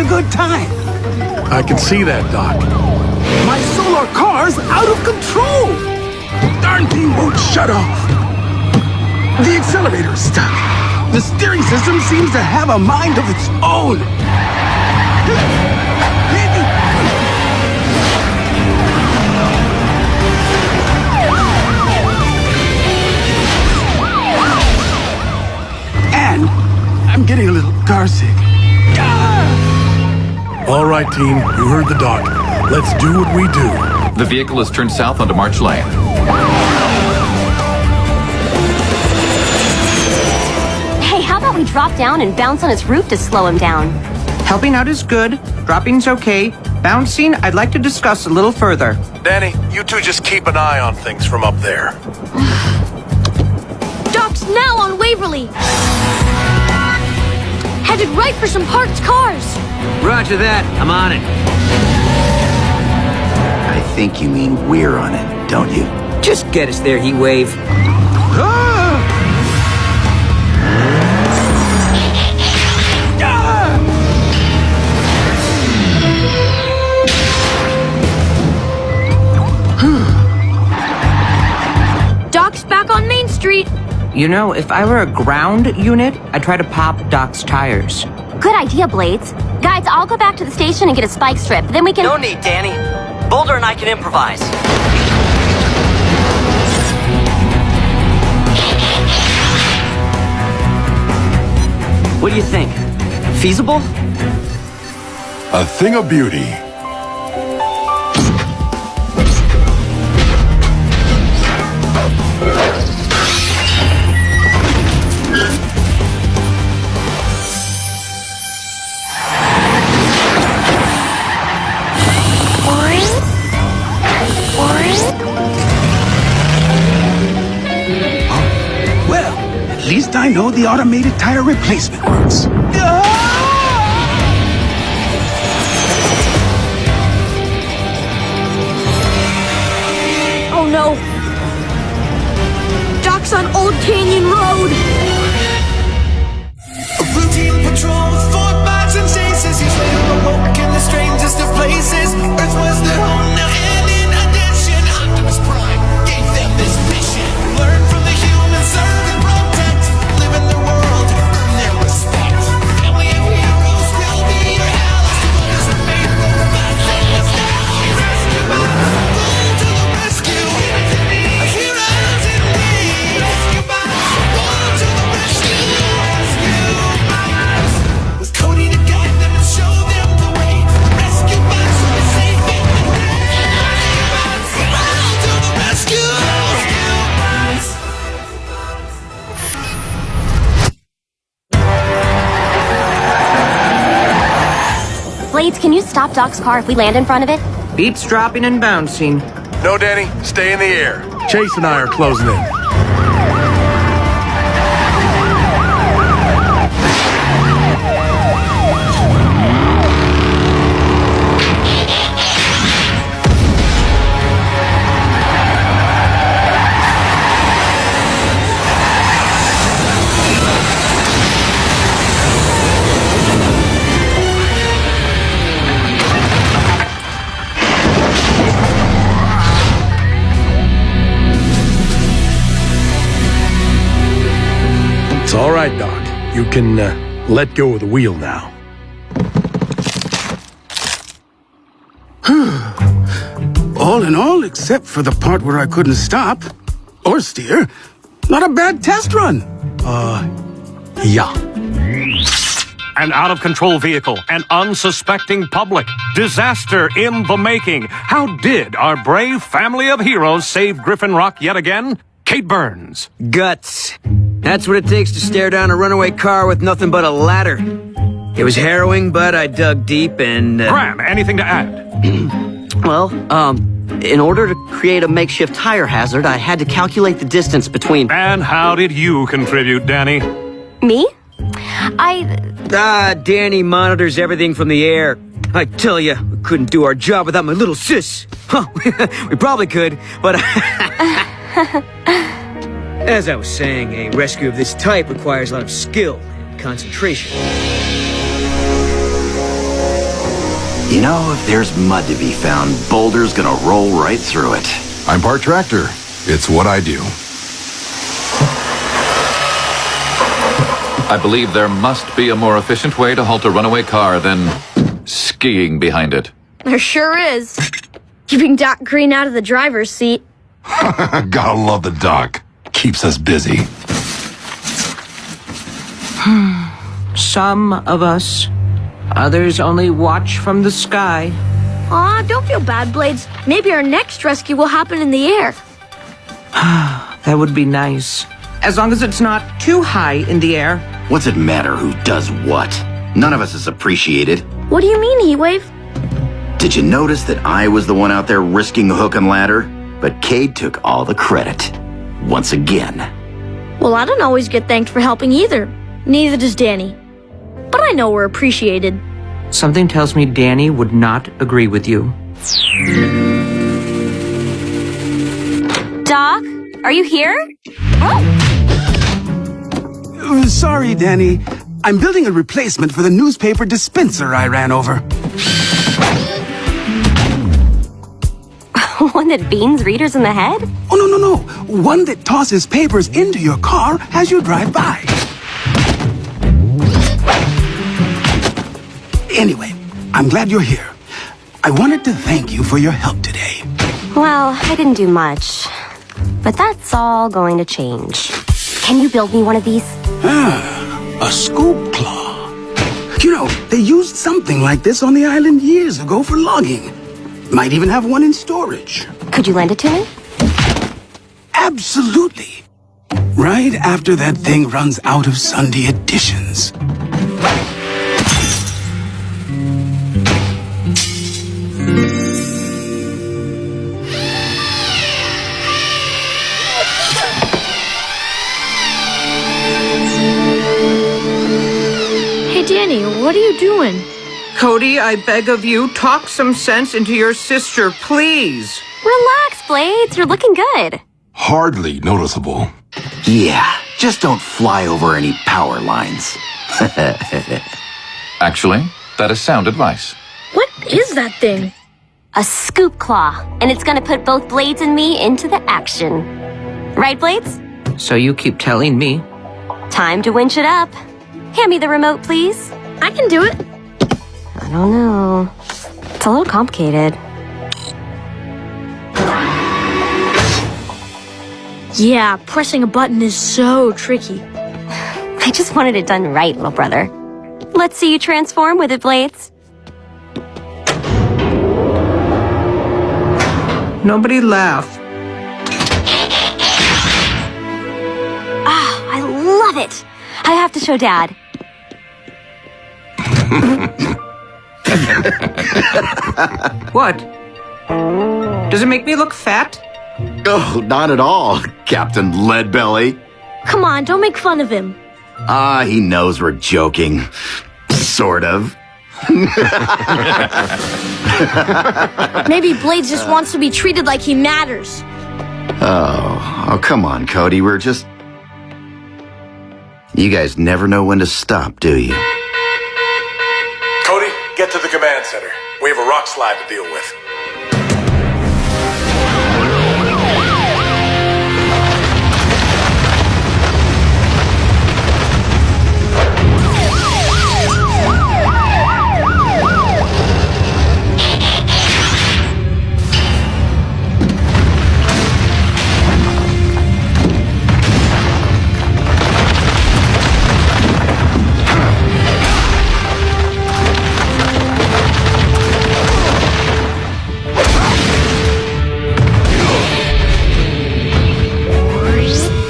good time. I can see that, Doc. My solar car's out of control. Darn thing won't shut off. The accelerator's stuck. The steering system seems to have a mind of its own. And I'm getting a little carsick. All right, team, you heard the doc. Let's do what we do. The vehicle is turned south onto March Lane. Hey, how about we drop down and bounce on his roof to slow him down? Helping out is good. Dropping's okay. Bouncing, I'd like to discuss a little further. Danny, you two just keep an eye on things from up there. Doc's now on Waverly. Headed right for some parked cars. Roger that. I'm on it. I think you mean we're on it, don't you? Just get us there, Heat Wave. Doc's back on Main Street. You know, if I were a ground unit, I'd try to pop Doc's tires. Good idea, Blades. Guys, I'll go back to the station and get a spike strip. Then we can... No need, Danny. Boulder and I can improvise. What do you think? Feasible? A thing of beauty. Well, at least I know the automated tire replacement works. Oh no. Doc's on Old Canyon Road. A routine patrol with 4 bats and chases. Each layer awoke in the strangest of places. Earth was their home now, and in addition, Optimus Prime gave them this mission. Learn from the humans, serve and protect. Live in their world, earn their respect. Family of heroes will be your allies. Devotees are made robots and the style. Rescue bots, roll to the rescue. Heroes in need. Rescue bots, roll to the rescue. Rescue bots. With Cody to guide them and show them the way. Rescue bots are safe in the day. Rescue bots, roll to the rescue. Rescue bots. Blades, can you stop Doc's car if we land in front of it? Beats dropping and bouncing. No, Danny, stay in the air. Chase and I are closing in. It's all right, Doc. You can let go of the wheel now. All in all, except for the part where I couldn't stop or steer, not a bad test run. Yeah. An out-of-control vehicle, an unsuspecting public, disaster in the making. How did our brave family of heroes save Griffin Rock yet again? Kate Burns. Guts. That's what it takes to stare down a runaway car with nothing but a ladder. It was harrowing, but I dug deep and... Graham, anything to add? Well, in order to create a makeshift tire hazard, I had to calculate the distance between... And how did you contribute, Danny? Me? Danny monitors everything from the air. I tell you, we couldn't do our job without my little sis. Huh, we probably could, but... As I was saying, a rescue of this type requires a lot of skill and concentration. You know, if there's mud to be found, Boulder's gonna roll right through it. I'm part tractor. It's what I do. I believe there must be a more efficient way to halt a runaway car than skiing behind it. There sure is. Keeping Doc Green out of the driver's seat. Gotta love the doc. Keeps us busy. Some of us. Others only watch from the sky. Aw, don't feel bad, Blades. Maybe our next rescue will happen in the air. That would be nice. As long as it's not too high in the air. What's it matter who does what? None of us is appreciated. What do you mean, Heatwave? Did you notice that I was the one out there risking hook and ladder? But Cade took all the credit. Once again. Well, I don't always get thanked for helping either. Neither does Danny. But I know we're appreciated. Something tells me Danny would not agree with you. Doc, are you here? Sorry, Danny. I'm building a replacement for the newspaper dispenser I ran over. One that beans readers in the head? Oh, no. One that tosses papers into your car as you drive by. Anyway, I'm glad you're here. I wanted to thank you for your help today. Well, I didn't do much. But that's all going to change. Can you build me one of these? A scoop claw. You know, they used something like this on the island years ago for logging. Might even have one in storage. Could you lend it to me? Absolutely. Right after that thing runs out of Sunday editions. Hey, Danny, what are you doing? Cody, I beg of you, talk some sense into your sister, please. Relax, Blades. You're looking good. Hardly noticeable. Yeah, just don't fly over any power lines. Actually, that is sound advice. What is that thing? A scoop claw. And it's going to put both Blades and me into the action. Right, Blades? So you keep telling me. Time to winch it up. Hand me the remote, please. I can do it. I don't know. It's a little complicated. Yeah, pressing a button is so tricky. I just wanted it done right, little brother. Let's see you transform with it, Blades. Nobody laugh. Ah, I love it. I have to show Dad. What? Does it make me look fat? Oh, not at all, Captain Leadbelly. Come on, don't make fun of him. He knows we're joking. Sort of. Maybe Blades just wants to be treated like he matters. Oh, come on, Cody. We're just... You guys never know when to stop, do you? Cody, get to the command center. We have a rock slide to deal with.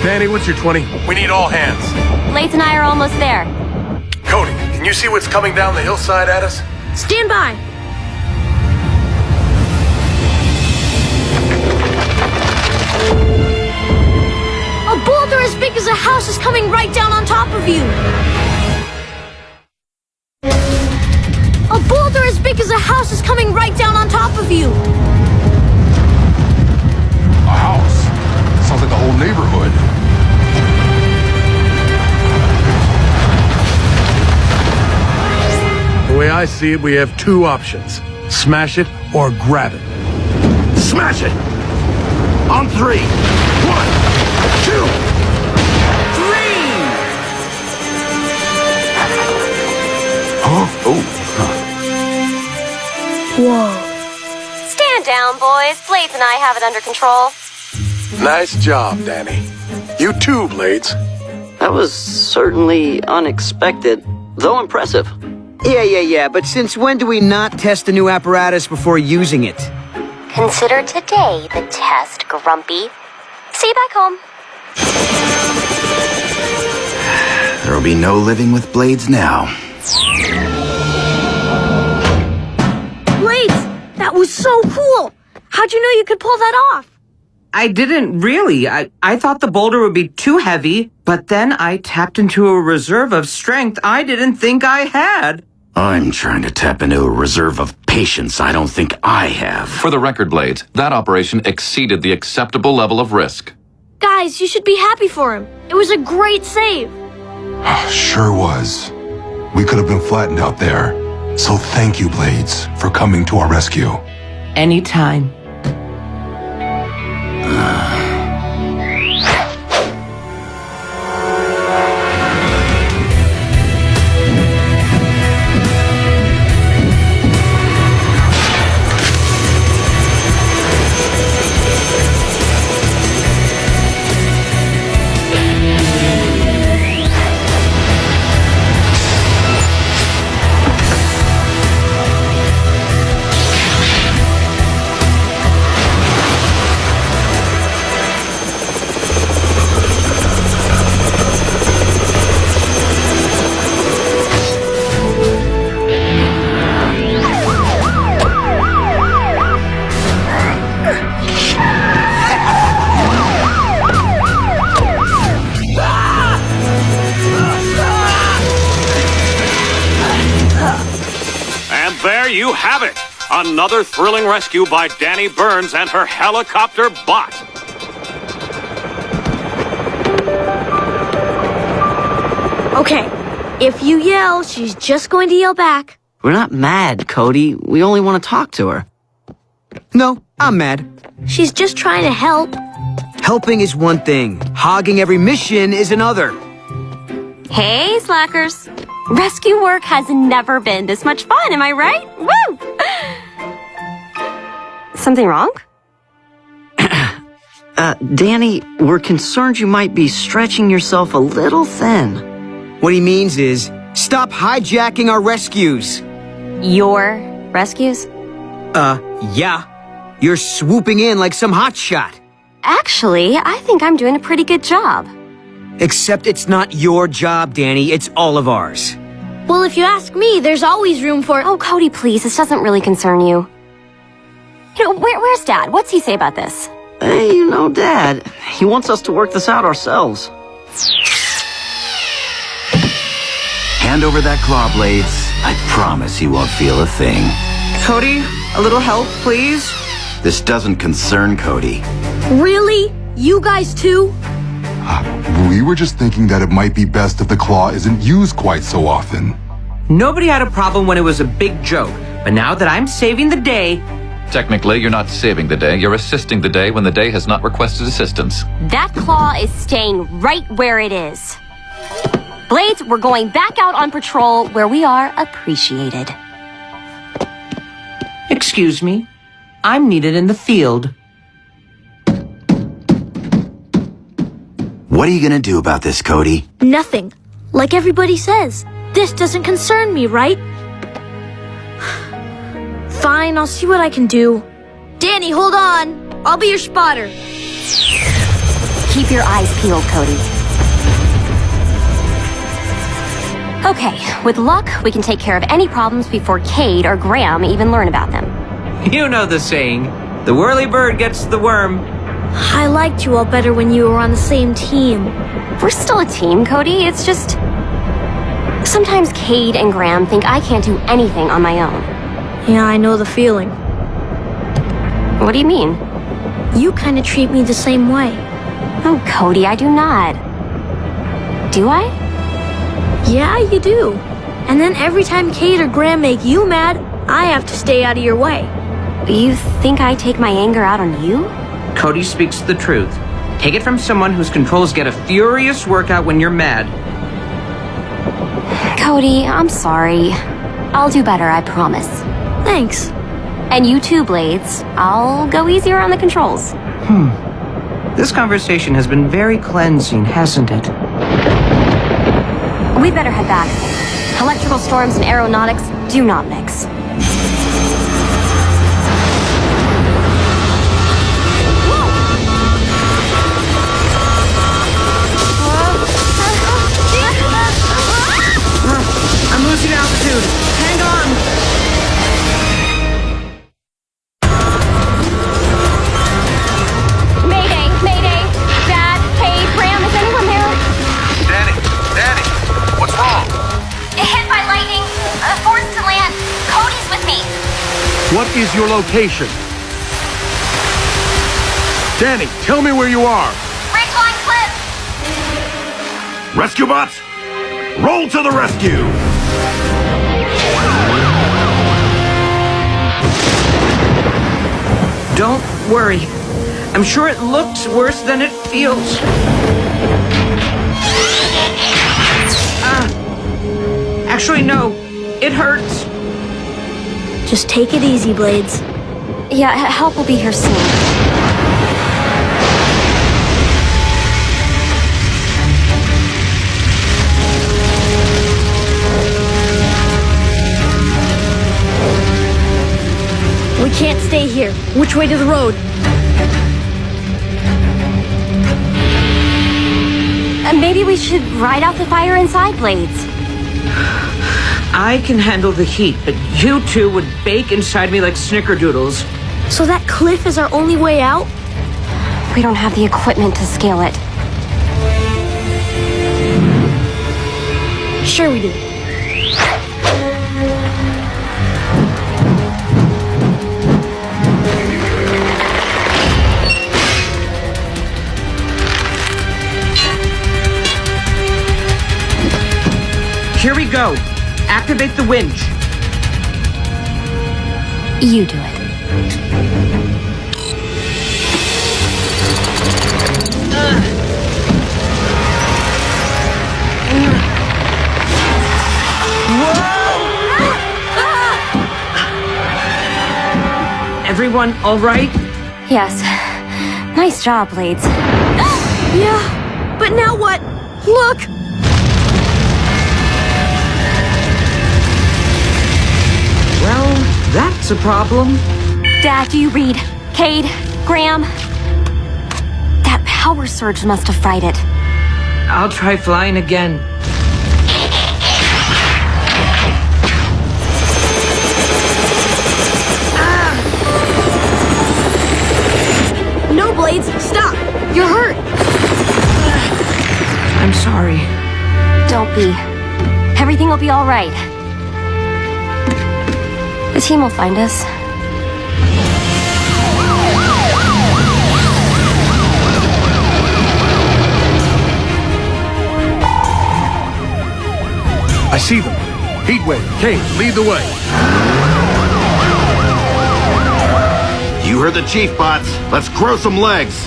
Danny, what's your 20? We need all hands. Blades and I are almost there. Cody, can you see what's coming down the hillside at us? Stand by. A boulder as big as a house is coming right down on top of you. A boulder as big as a house is coming right down on top of you. A house? Sounds like the whole neighborhood. The way I see it, we have two options. Smash it or grab it. Smash it! On 3. 1, 2, 3! Huh? Oh. Whoa. Stand down, boys. Blades and I have it under control. Nice job, Danny. You too, Blades. That was certainly unexpected, though impressive. Yeah, but since when do we not test a new apparatus before using it? Consider today the test, Grumpy. See you back home. There'll be no living with Blades now. Blades, that was so cool. How'd you know you could pull that off? I didn't really. I thought the boulder would be too heavy, but then I tapped into a reserve of strength I didn't think I had. I'm trying to tap into a reserve of patience I don't think I have. For the record, Blades, that operation exceeded the acceptable level of risk. Guys, you should be happy for him. It was a great save. Sure was. We could have been flattened out there. So thank you, Blades, for coming to our rescue. Anytime. There you have it! Another thrilling rescue by Danny Burns and her helicopter bot. Okay, if you yell, she's just going to yell back. We're not mad, Cody. We only want to talk to her. No, I'm mad. She's just trying to help. Helping is one thing. Hogging every mission is another. Hey, slackers. Rescue work has never been this much fun, am I right? Woo! Something wrong? Danny, we're concerned you might be stretching yourself a little thin. What he means is, stop hijacking our rescues. Your rescues? Yeah. You're swooping in like some hotshot. Actually, I think I'm doing a pretty good job. Except it's not your job, Danny. It's all of ours. Well, if you ask me, there's always room for... Oh, Cody, please. This doesn't really concern you. You know, where's Dad? What's he say about this? Hey, you know, Dad, he wants us to work this out ourselves. Hand over that claw, Blades. I promise you won't feel a thing. Cody, a little help, please? This doesn't concern Cody. Really? You guys too? We were just thinking that it might be best if the claw isn't used quite so often. Nobody had a problem when it was a big joke, but now that I'm saving the day... Technically, you're not saving the day. You're assisting the day when the day has not requested assistance. That claw is staying right where it is. Blades, we're going back out on patrol where we are appreciated. Excuse me. I'm needed in the field. What are you gonna do about this, Cody? Nothing. Like everybody says, this doesn't concern me, right? Fine, I'll see what I can do. Danny, hold on. I'll be your spotter. Keep your eyes peeled, Cody. Okay, with luck, we can take care of any problems before Cade or Graham even learn about them. You know the saying, the whirly bird gets the worm. I liked you all better when you were on the same team. We're still a team, Cody. It's just... Sometimes Cade and Graham think I can't do anything on my own. Yeah, I know the feeling. What do you mean? You kind of treat me the same way. Oh, Cody, I do not. Do I? Yeah, you do. And then every time Cade or Graham make you mad, I have to stay out of your way. You think I take my anger out on you? Cody speaks the truth. Take it from someone whose controls get a furious workout when you're mad. Cody, I'm sorry. I'll do better, I promise. Thanks. And you too, Blades. I'll go easier on the controls. This conversation has been very cleansing, hasn't it? We better head back. Electrical storms and aeronautics do not mix. I'm losing altitude. Hang on. Mayday! Mayday! Dad, Kate, Graham, is anyone there? Danny, what's wrong? Hit by lightning. Forced to land. Cody's with me. What is your location? Danny, tell me where you are. Ridgeline Cliff. Rescue bots, roll to the rescue! Don't worry. I'm sure it looks worse than it feels. Actually, no. It hurts. Just take it easy, Blades. Yeah, help will be here soon. We can't stay here. Which way to the road? Maybe we should ride out the fire inside, Blades. I can handle the heat, but you two would bake inside me like snickerdoodles. So that cliff is our only way out? We don't have the equipment to scale it. Sure we do. Here we go. Activate the winch. You do it. Everyone all right? Yes. Nice job, Blades. Yeah, but now what? Look! Well, that's a problem. Dad, do you read? Cade, Graham? That power surge must have fried it. I'll try flying again. No, Blades, stop! You're hurt! I'm sorry. Don't be. Everything will be all right. The team will find us. I see them. Heatwave, Kate, lead the way. You heard the chief, bots. Let's grow some legs.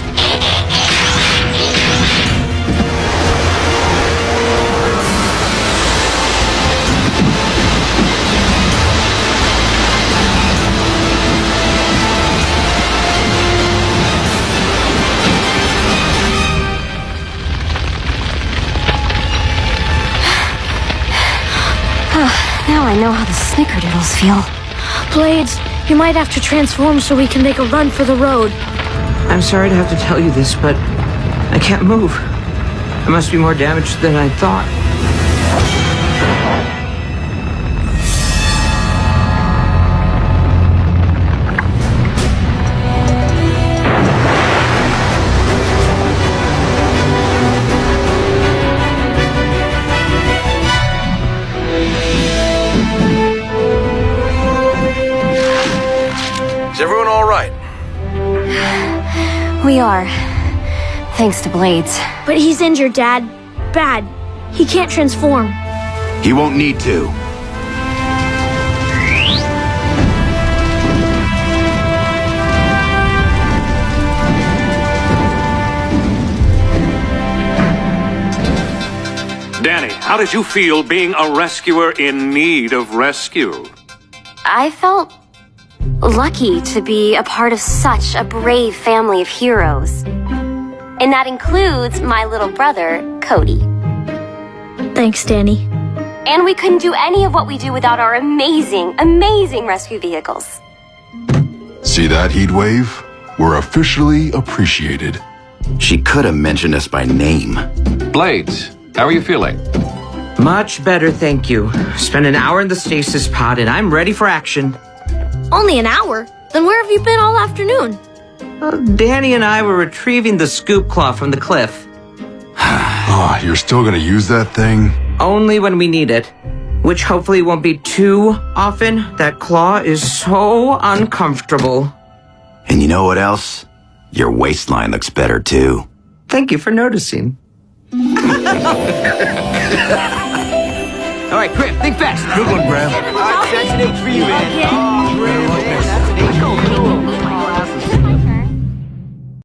Now I know how the snickerdoodles feel. Blades, you might have to transform so we can make a run for the road. I'm sorry to have to tell you this, but I can't move. I must be more damaged than I thought. Is everyone all right? We are. Thanks to Blades. But he's injured, Dad. Bad. He can't transform. He won't need to. How did you feel being a rescuer in need of rescue? I felt lucky to be a part of such a brave family of heroes. And that includes my little brother, Cody. Thanks, Danny. And we couldn't do any of what we do without our amazing, amazing rescue vehicles. See that, Heatwave? We're officially appreciated. She could have mentioned us by name. Blades, how are you feeling? Much better, thank you. Spent an hour in the stasis pod and I'm ready for action. Only an hour? Then where have you been all afternoon? Danny and I were retrieving the scoop claw from the cliff. Oh, you're still gonna use that thing? Only when we need it. Which hopefully won't be too often. That claw is so uncomfortable. And you know what else? Your waistline looks better too. Thank you for noticing. All right, Griff, think fast. Good one, Graham. That's an H for you, man. Oh, Griff, man, that's an H.